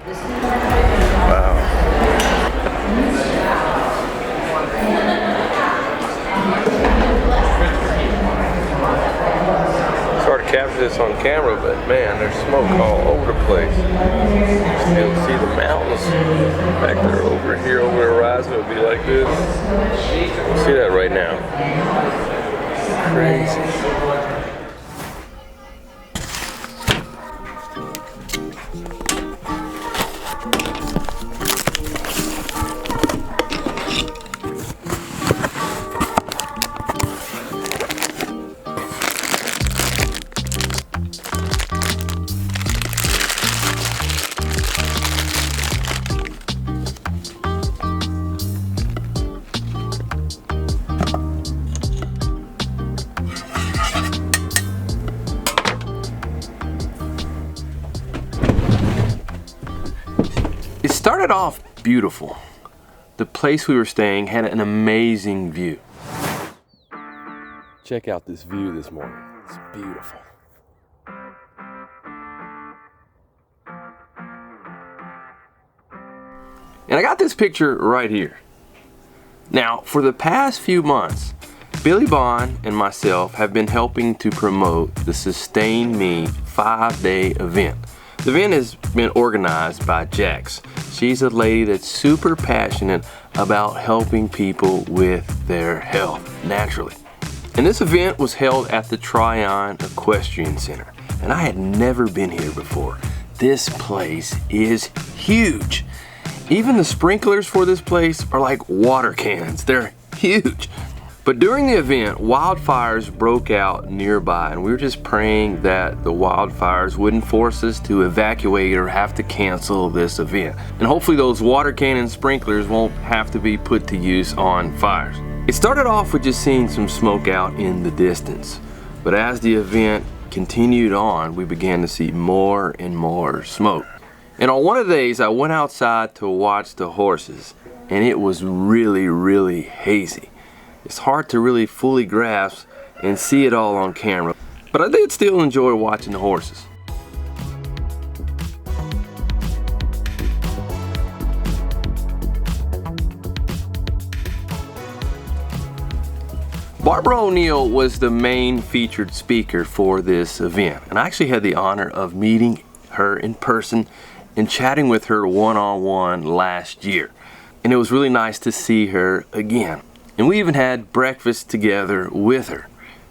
Wow. It's hard to capture this on camera, but man, there's smoke all over the place. You still see the mountains back there over here, over the horizon. It'll be like this. You'll see that right now. Crazy. It started off beautiful. The place we were staying had an amazing view. Check out this view this morning. It's beautiful. And I got this picture right here. Now, for the past few months, Billy Bond and myself have been helping to promote the Sustain Me 5-day event. The event has been organized by Jax. She's a lady that's super passionate about helping people with their health naturally. And this event was held at the Tryon Equestrian Center. And I had never been here before. This place is huge. Even the sprinklers for this place are like water cannons. They're huge. But during the event, wildfires broke out nearby, and we were just praying that the wildfires wouldn't force us to evacuate or have to cancel this event. And hopefully those water cannon sprinklers won't have to be put to use on fires. It started off with just seeing some smoke out in the distance, but as the event continued on, we began to see more and more smoke. And on one of the days, I went outside to watch the horses, and it was really, really hazy. It's hard to really fully grasp and see it all on camera, but I did still enjoy watching the horses. Barbara Oneill was the main featured speaker for this event, and I actually had the honor of meeting her in person and chatting with her one-on-one last year. And it was really nice to see her again. And we even had breakfast together with her.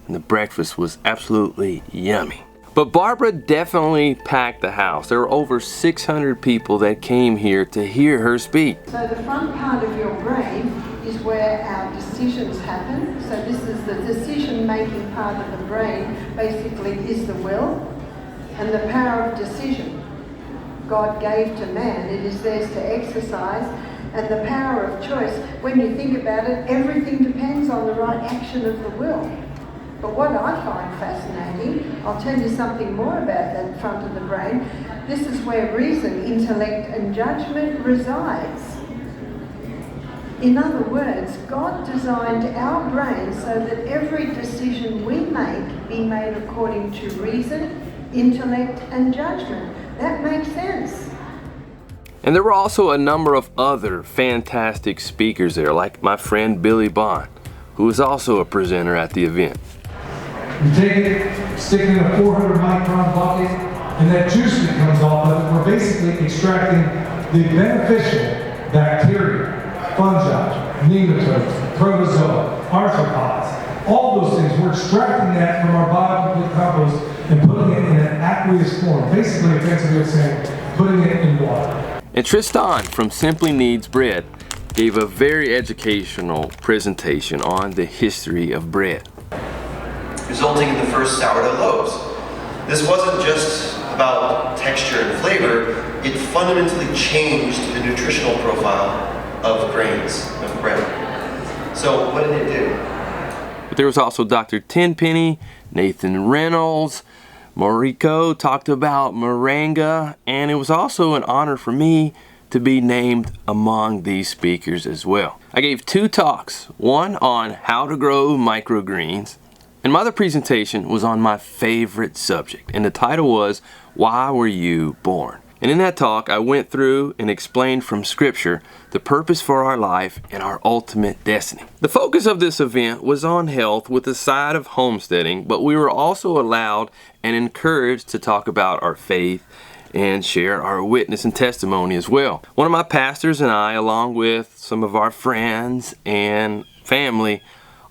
And the breakfast was absolutely yummy. But Barbara definitely packed the house. There were over 600 people that came here to hear her speak. So the front part of your brain is where our decisions happen. So this is the decision-making part of the brain, basically is the will and the power of decision God gave to man. It is theirs to exercise. And the power of choice, when you think about it, everything depends on the right action of the will. But what I find fascinating, I'll tell you something more about that front of the brain. This is where reason, intellect, and judgment resides. In other words, God designed our brain so that every decision we make be made according to reason, intellect, and judgment. That makes sense. And there were also a number of other fantastic speakers there, like my friend Billy Bond, who was also a presenter at the event. You take it, stick it in a 400 micron bucket, and that juice that comes off of it, we're basically extracting the beneficial bacteria, fungi, nematodes, protozoa, arthropods, all those things. We're extracting that from our biocomplete compost and putting it in an aqueous form. Basically, a fancy way of saying, putting it in water. And Tristan from Simply Needs Bread gave a very educational presentation on the history of bread, resulting in the first sourdough loaves. This wasn't just about texture and flavor, it fundamentally changed the nutritional profile of grains, of bread. So what did it do? But there was also Dr. Tenpenny, Nathan Reynolds, Moriko talked about moringa, and it was also an honor for me to be named among these speakers as well. I gave 2 talks, one on how to grow microgreens, and my other presentation was on my favorite subject, and the title was, Why Were You Born? And in that talk, I went through and explained from Scripture the purpose for our life and our ultimate destiny. The focus of this event was on health with a side of homesteading, but we were also allowed and encouraged to talk about our faith and share our witness and testimony as well. One of my pastors and I, along with some of our friends and family,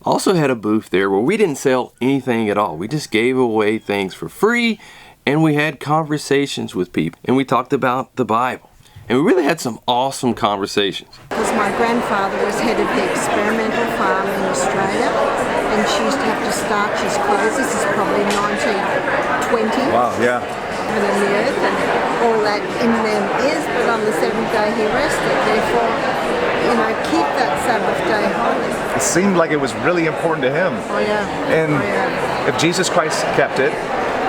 also had a booth there where we didn't sell anything at all. We just gave away things for free, and we had conversations with people, and we talked about the Bible. And we really had some awesome conversations. Because my grandfather was head of the experimental farm in Australia, and she used to have to starch his clothes. This is probably 1920. Wow, yeah. Heaven and the earth and all that in them is, but on the seventh day he rested. Therefore, keep that Sabbath day holy. It seemed like it was really important to him. Oh yeah. And if Jesus Christ kept it,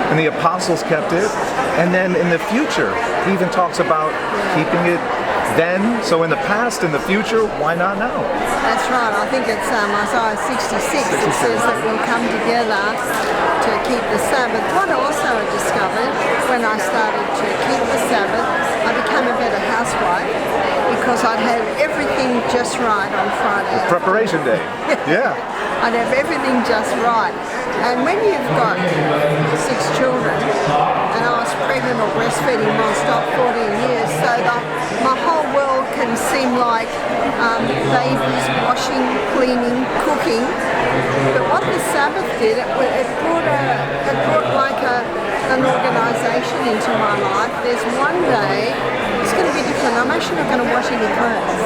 and the apostles kept it, and then in the future, he even talks about keeping it then. So in the past, in the future, why not now? That's right. I think it's Isaiah 66. It says that we'll come together to keep the Sabbath. What also I discovered when I started to keep the Sabbath, I became a better housewife because I'd had everything just right on Friday. Preparation day. Yeah. I'd have everything just right. And when you've got 6 children, and I was pregnant or breastfeeding non-stop 14 years, so my whole world can seem like babies, washing, cleaning, cooking. But what the Sabbath did, it brought like an organisation into my life. There's one day, it's going to be different. I'm actually not going to wash any clothes.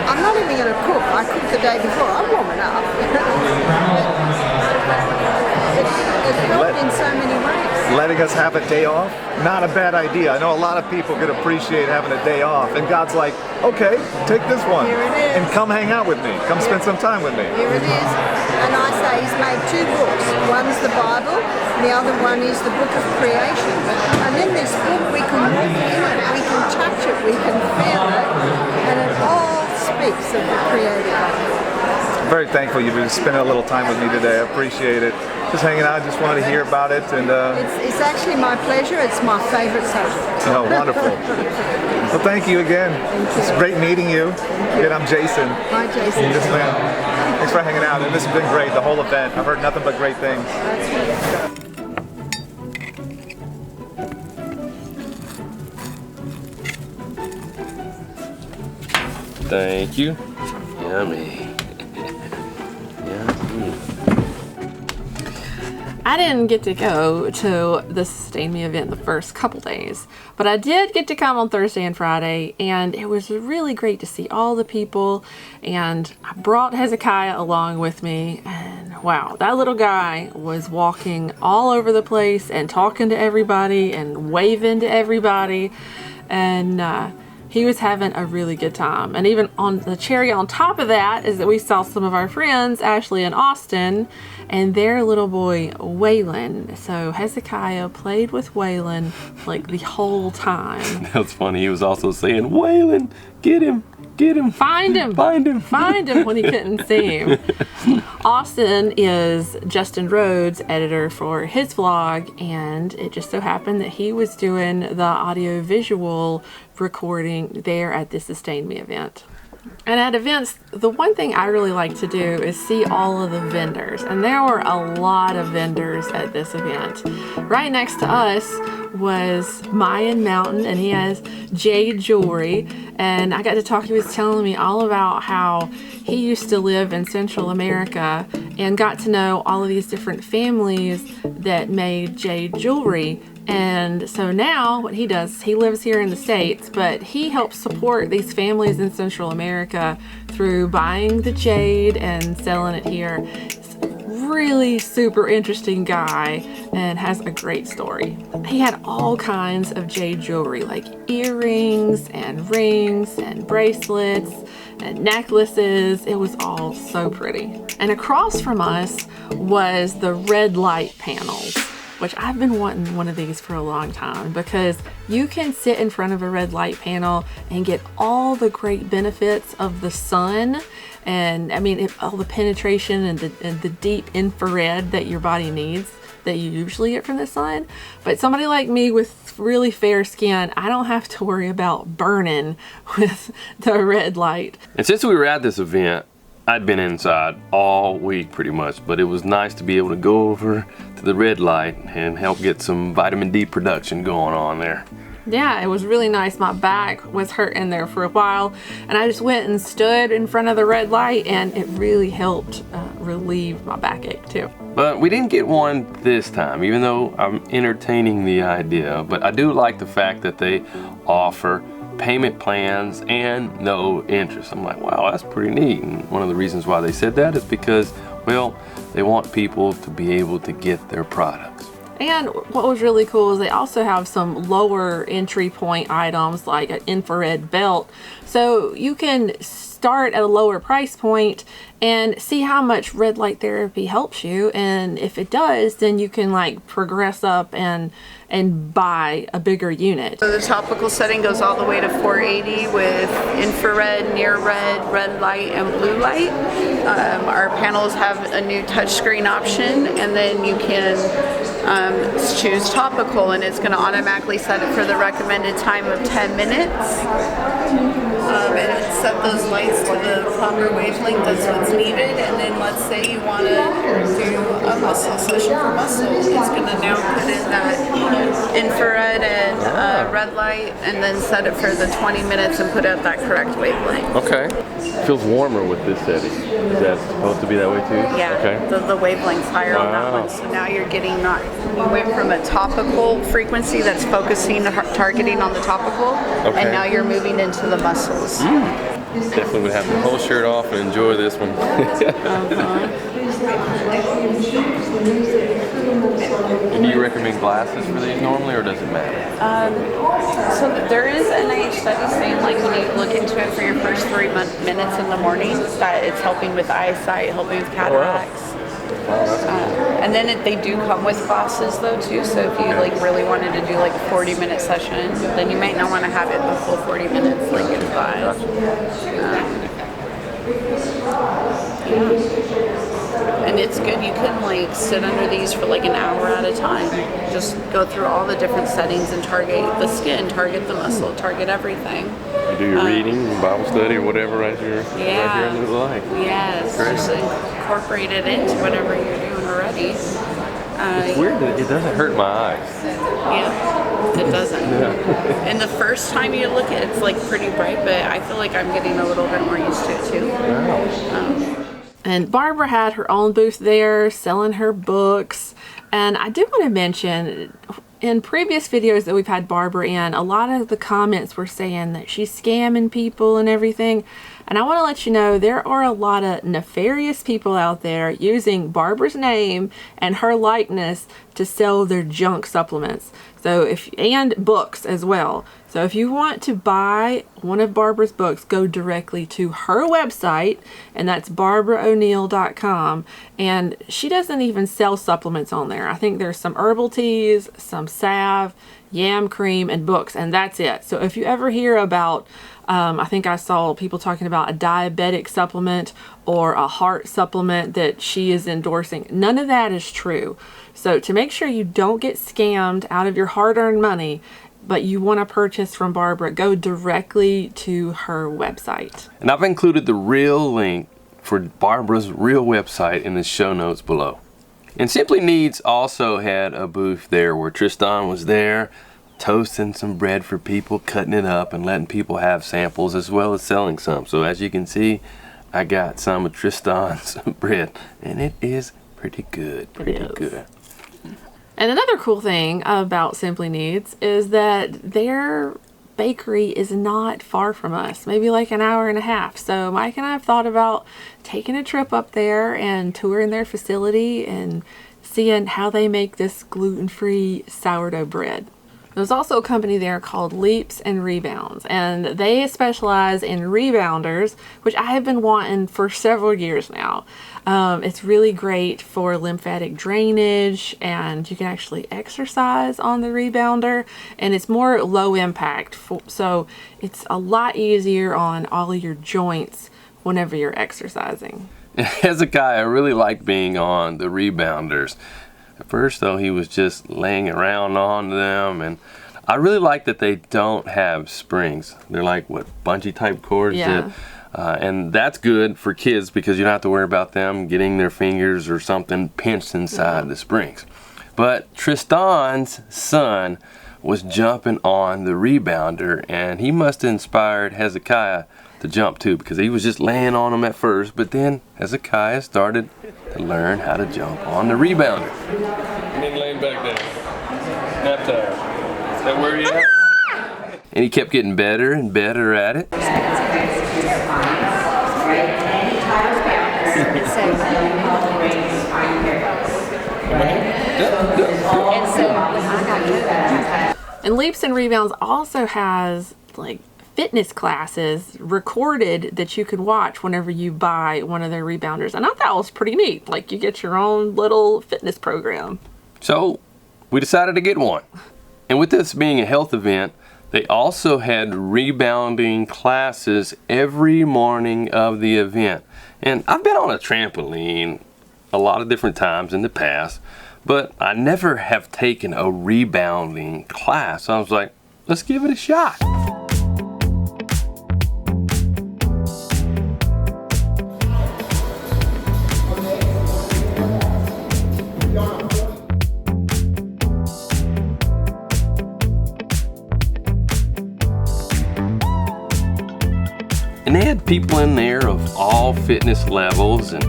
I'm not even going to cook. I cooked the day before. I'm warming up. It helped in so many ways. Letting us have a day off, not a bad idea. I know a lot of people could appreciate having a day off, and God's like, okay, take this one Here it is. and come hang out with me. Come spend some time with me. Here it is. And I say he's made 2 books. One's the Bible, and the other one is the book of creation. And in this book we can walk in it, we can touch it, we can feel it, and it all speaks of the Creator God. I'm very thankful you've been spending a little time with me today. I appreciate it. Just hanging out, just wanted to hear about it. And It's actually my pleasure. It's my favorite subject. oh, wonderful. Well, thank you again. Thank you. It's great meeting you. Again, I'm Jason. Hi, Jason. Yes, ma'am. Thanks for hanging out. And this has been great, the whole event. I've heard nothing but great things. Thank you. Yummy. Yummy. I didn't get to go to the Sustain Me event the first couple days, but I did get to come on Thursday and Friday, and it was really great to see all the people, and I brought Hezekiah along with me, and wow, that little guy was walking all over the place and talking to everybody and waving to everybody, and he was having a really good time. And even on the cherry on top of that is that we saw some of our friends, Ashley and Austin, and their little boy, Waylon. So Hezekiah played with Waylon like the whole time. That's funny. He was also saying, Waylon, get him, get him. Find him. Find him. Find him when he couldn't see him. Austin is Justin Rhodes' editor for his vlog, and it just so happened that he was doing the audio-visual recording there at the Sustain Me event. And at events, the one thing I really like to do is see all of the vendors. And there were a lot of vendors at this event. Right next to us was Mayan Mountain, and he has jade jewelry. And I got to talk, he was telling me all about how he used to live in Central America and got to know all of these different families that made jade jewelry. And so now what he does, he lives here in the States, but he helps support these families in Central America through buying the jade and selling it here. He's a really super interesting guy and has a great story. He had all kinds of jade jewelry, like earrings and rings and bracelets and necklaces. It was all so pretty. And across from us was the red light panels, which I've been wanting one of these for a long time, because you can sit in front of a red light panel and get all the great benefits of the sun, and I mean all the penetration and the deep infrared that your body needs. that you usually get from the sun. But somebody like me with really fair skin, I don't have to worry about burning with the red light. And since we were at this event, I'd been inside all week pretty much, but it was nice to be able to go over to the red light and help get some vitamin D production going on there. Yeah, it was really nice. My back was hurting there for a while, and I just went and stood in front of the red light, and it really helped relieve my backache too. But we didn't get one this time, even though I'm entertaining the idea. But I do like the fact that they offer payment plans and no interest. I'm like, wow, that's pretty neat. And one of the reasons why they said that is because, well, they want people to be able to get their products. And what was really cool is they also have some lower entry point items like an infrared belt. So you can start at a lower price point and see how much red light therapy helps you. And if it does, then you can like progress up and buy a bigger unit. So the topical setting goes all the way to 480 with infrared, near red, red light, and blue light. Our panels have a new touchscreen option, and then you can choose topical, and it's going to automatically set it for the recommended time of 10 minutes. And it set those lights to the proper wavelength that's what's needed. And then let's say you want to do a muscle session for muscles. It's going to now put in that infrared and red light, and then set it for the 20 minutes and put out that correct wavelength. Okay. It feels warmer with this setting. Is that supposed to be that way too? Yeah, Okay. the wavelength's higher on that Wow. one. So now you're getting that. You went from a topical frequency that's focusing, targeting on the topical, Okay. and now you're moving into the muscles. Definitely would have the whole shirt off and enjoy this one. And do you recommend glasses for these normally, or does it matter? So there is NIH study saying, like, when you look into it for your first 3 minutes in the morning, that it's helping with eyesight, helping with cataracts. And then they do come with glasses though too, so if you like really wanted to do like a 40-minute session, then you might not want to have it the full 40 minutes like inside. And it's good, you can like sit under these for like an hour at a time. Just go through all the different settings and target the skin, target the muscle, target everything. You do your reading, Bible study, or whatever right here under the light. Yes, Great. just incorporate it into whatever you're doing already. It's weird that it doesn't hurt my eyes. Yeah, it doesn't. Yeah. And the first time you look at it, it's like pretty bright, but I feel like I'm getting a little bit more used to it too. Wow. And Barbara had her own booth there selling her books. And I did want to mention, in previous videos that we've had Barbara in, a lot of the comments were saying that she's scamming people and everything. And I want to let you know there are a lot of nefarious people out there using Barbara's name and her likeness to sell their junk supplements. And books as well. So if you want to buy one of Barbara's books, go directly to her website, and that's barbaraoneill.com. And she doesn't even sell supplements on there. I think there's some herbal teas, some salve, yam cream, and books, and that's it. So if you ever hear about, I think I saw people talking about a diabetic supplement or a heart supplement that she is endorsing, none of that is true. So to make sure you don't get scammed out of your hard-earned money, but you want to purchase from Barbara, go directly to her website. And I've included the real link for Barbara's real website in the show notes below. And Simply Needs also had a booth there where Tristan was there toasting some bread for people, cutting it up and letting people have samples as well as selling some. So as you can see, I got some of Tristan's bread and it is pretty good, pretty good. And another cool thing about Simply Needs is that their bakery is not far from us, maybe like an hour and a half. So Mike and I have thought about taking a trip up there and touring their facility and seeing how they make this gluten-free sourdough bread. There's also a company there called Leaps and Rebounds, and they specialize in rebounders, which I have been wanting for several years now. It's really great for lymphatic drainage, and you can actually exercise on the rebounder, and it's more low impact, so it's a lot easier on all of your joints whenever you're exercising. As a guy, I really like being on the rebounders. At first though, he was just laying around on them, and I really like that they don't have springs. They're like, what, bungee type cords? Yeah. And that's good for kids because you don't have to worry about them getting their fingers or something pinched inside the springs. But Tristan's son was jumping on the rebounder, and he must have inspired Hezekiah to jump too, because he was just laying on him at first, but then Hezekiah started to learn how to jump on the rebounder. And then laying back down. Nap time. Is that where you at? And he kept getting better and better at it. And Leaps and Rebounds also has like fitness classes recorded that you can watch whenever you buy one of their rebounders. And I thought that was pretty neat. Like you get your own little fitness program. So we decided to get one. And with this being a health event, they also had rebounding classes every morning of the event. And I've been on a trampoline a lot of different times in the past, but I never have taken a rebounding class. So I was like, let's give it a shot. And they had people in there of all fitness levels, and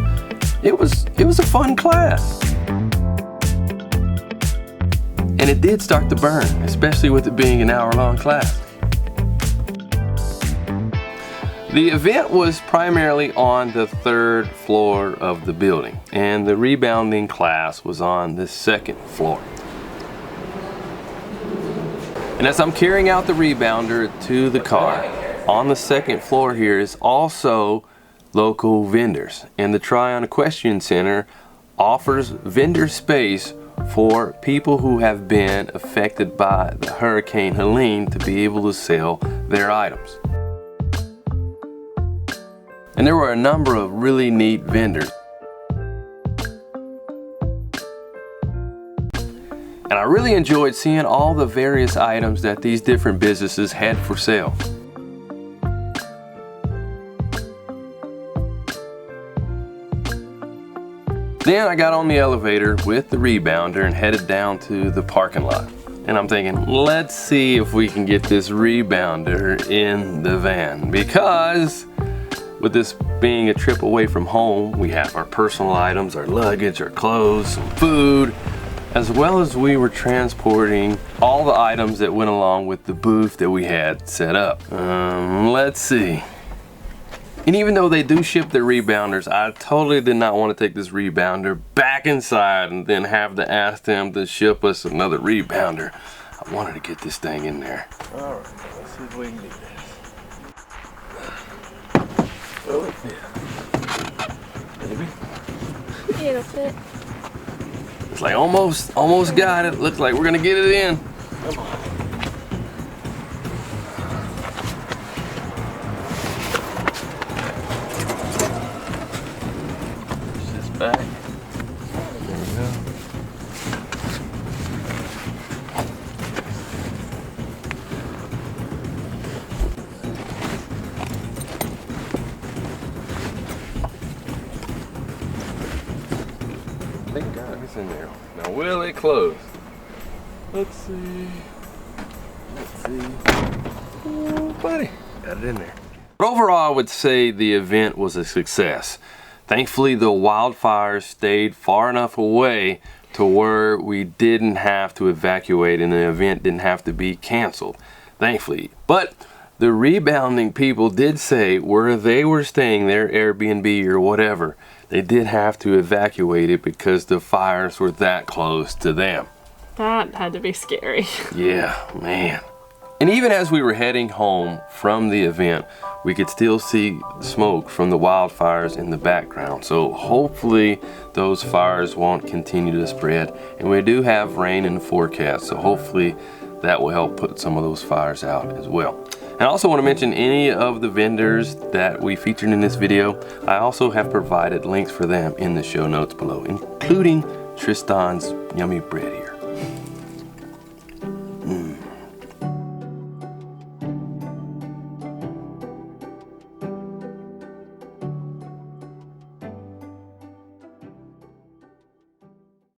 it was a fun class. And it did start to burn, especially with it being an hour-long class. The event was primarily on the 3rd floor of the building, and the rebounding class was on the 2nd floor. And as I'm carrying out the rebounder to the car, on the 2nd floor here is also local vendors, and the Tryon Equestrian Center offers vendor space for people who have been affected by the Hurricane Helene to be able to sell their items. And there were a number of really neat vendors. And I really enjoyed seeing all the various items that these different businesses had for sale. Then I got on the elevator with the rebounder and headed down to the parking lot. And I'm thinking, let's see if we can get this rebounder in the van, because with this being a trip away from home, we have our personal items, our luggage, our clothes, some food, as well as we were transporting all the items that went along with the booth that we had set up. Let's see. And even though they do ship their rebounders, I totally did not want to take this rebounder back inside and then have to ask them to ship us another rebounder. I wanted to get this thing in there. All right, let's see if we can do this. Will it fit? Maybe? Yeah, it'll fit. It's like almost got it. Looks like we're gonna get it in. Come on. Back. There we go. Thank God it's in there. Now will it close? Let's see. Oh, buddy, got it in there. But overall, I would say the event was a success. Thankfully, the wildfires stayed far enough away to where we didn't have to evacuate and the event didn't have to be canceled, thankfully. But the rebounding people did say where they were staying, their Airbnb or whatever, they did have to evacuate it because the fires were that close to them. That had to be scary. Yeah, man. And even as we were heading home from the event, we could still see smoke from the wildfires in the background. So hopefully those fires won't continue to spread. And we do have rain in the forecast, so hopefully that will help put some of those fires out as well. And I also want to mention any of the vendors that we featured in this video. I also have provided links for them in the show notes below, including Tristan's yummy bread here.